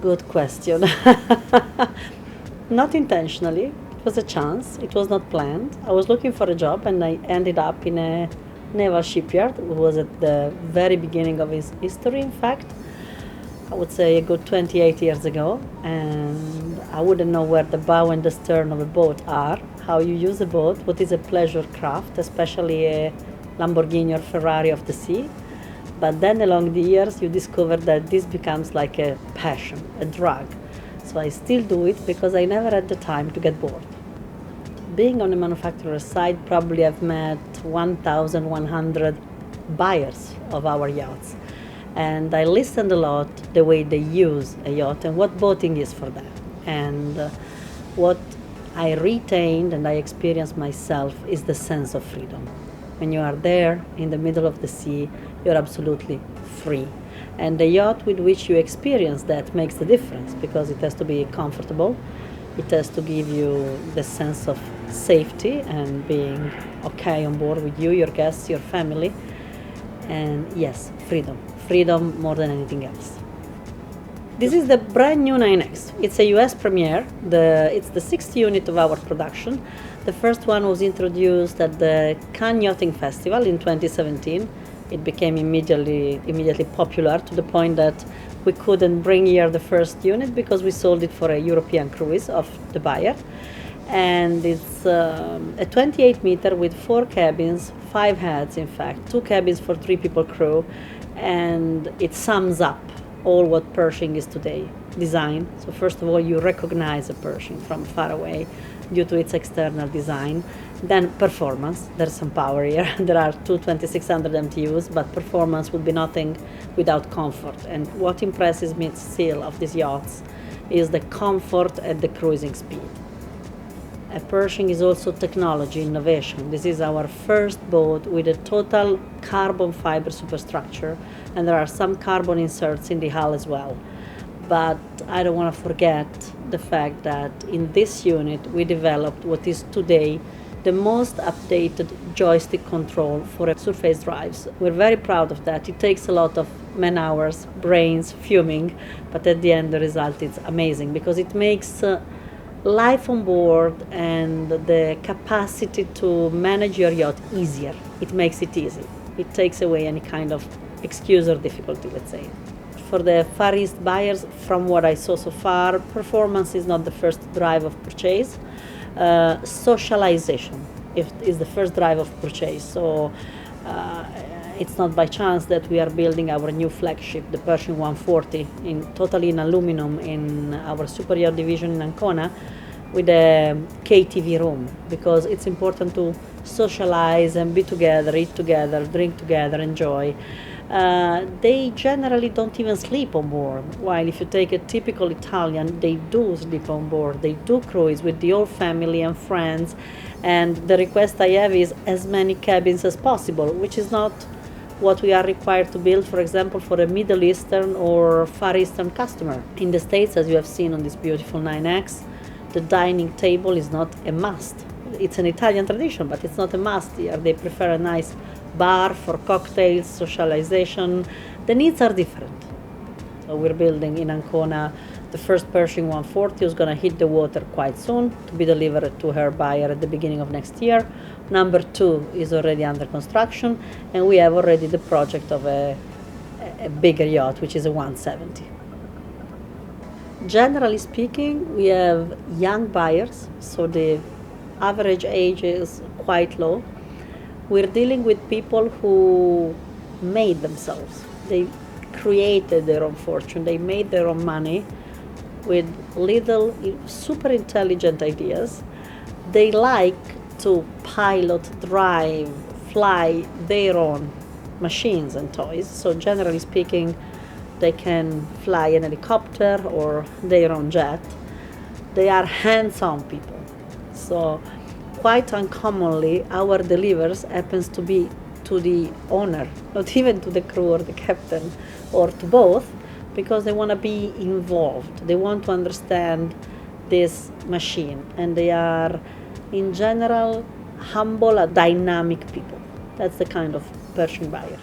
Good question. Not intentionally. It was a chance. It was not planned. I was looking for a job and I ended up in a naval shipyard. It was at the very beginning of its history, in fact. I would say a good 28 years ago. And I wouldn't know where the bow and the stern of a boat are, how you use a boat, what is a pleasure craft, especially a Lamborghini or Ferrari of the sea. But then along the years, you discover that this becomes like a passion, a drug. So I still do it because I never had the time to get bored. Being on the manufacturer's side, probably I've met 1,100 buyers of our yachts. And I listened a lot the way they use a yacht and what boating is for them. And what I retained and I experienced myself is the sense of freedom. When you are there in the middle of the sea, you're absolutely free. And the yacht with which you experience that makes the difference because it has to be comfortable. It has to give you the sense of safety and being okay on board with you, your guests, your family. And yes, freedom. Freedom more than anything else. This is the brand new 9X. It's a US premiere. It's the 6th unit of our production. The first one was introduced at the Cannes Yachting Festival in 2017. It became immediately popular to the point that we couldn't bring here the first unit because we sold it for a European cruise of the buyer. And it's a 28 meter with 4 cabins, 5 heads in fact, 2 cabins for 3 people crew, and it sums up all what Pershing is today. Design. So first of all, you recognize a Pershing from far away due to its external design. Then performance. There's some power here. There are two 2600 MTUs, but performance would be nothing without comfort. And what impresses me still of these yachts is the comfort at the cruising speed. A Pershing is also technology, innovation. This is our first boat with a total carbon fiber superstructure, and there are some carbon inserts in the hull as well. But I don't want to forget the fact that in this unit we developed what is today the most updated joystick control for surface drives. We're very proud of that. It takes a lot of man hours, brains, fuming, but at the end the result is amazing because it makes life on board and the capacity to manage your yacht easier. It makes it easy. It takes away any kind of excuse or difficulty, let's say. For the Far East buyers, from what I saw so far, performance is not the first drive of purchase. Socialization is the first drive of purchase. So it's not by chance that we are building our new flagship, the Pershing 140, totally in aluminum in our superyacht division in Ancona with a KTV room, because it's important to socialize and be together, eat together, drink together, enjoy. They generally don't even sleep on board, while if you take a typical Italian, they do sleep on board. They do cruise with the whole family and friends, and the request I have is as many cabins as possible, which is not what we are required to build, for example, for a Middle Eastern or Far Eastern customer. In the States, as you have seen on this beautiful 9X, the dining table is not a must. It's an Italian tradition, but it's not a must here. They prefer a nice bar for cocktails, socialization. The needs are different. So we're building in Ancona the first Pershing 140 is going to hit the water quite soon to be delivered to her buyer at the beginning of next year. Number 2 is already under construction, and we have already the project of a bigger yacht, which is a 170. Generally speaking, we have young buyers, so the average age is quite low. We're dealing with people who made themselves. They created their own fortune. They made their own money with little super intelligent ideas. They like to pilot, drive, fly their own machines and toys. So generally speaking, they can fly an helicopter or their own jet. They are hands-on people. So quite uncommonly, our delivers happens to be to the owner, not even to the crew or the captain, or to both, because they want to be involved. They want to understand this machine, and they are, in general, humble, dynamic people. That's the kind of Pershing buyer.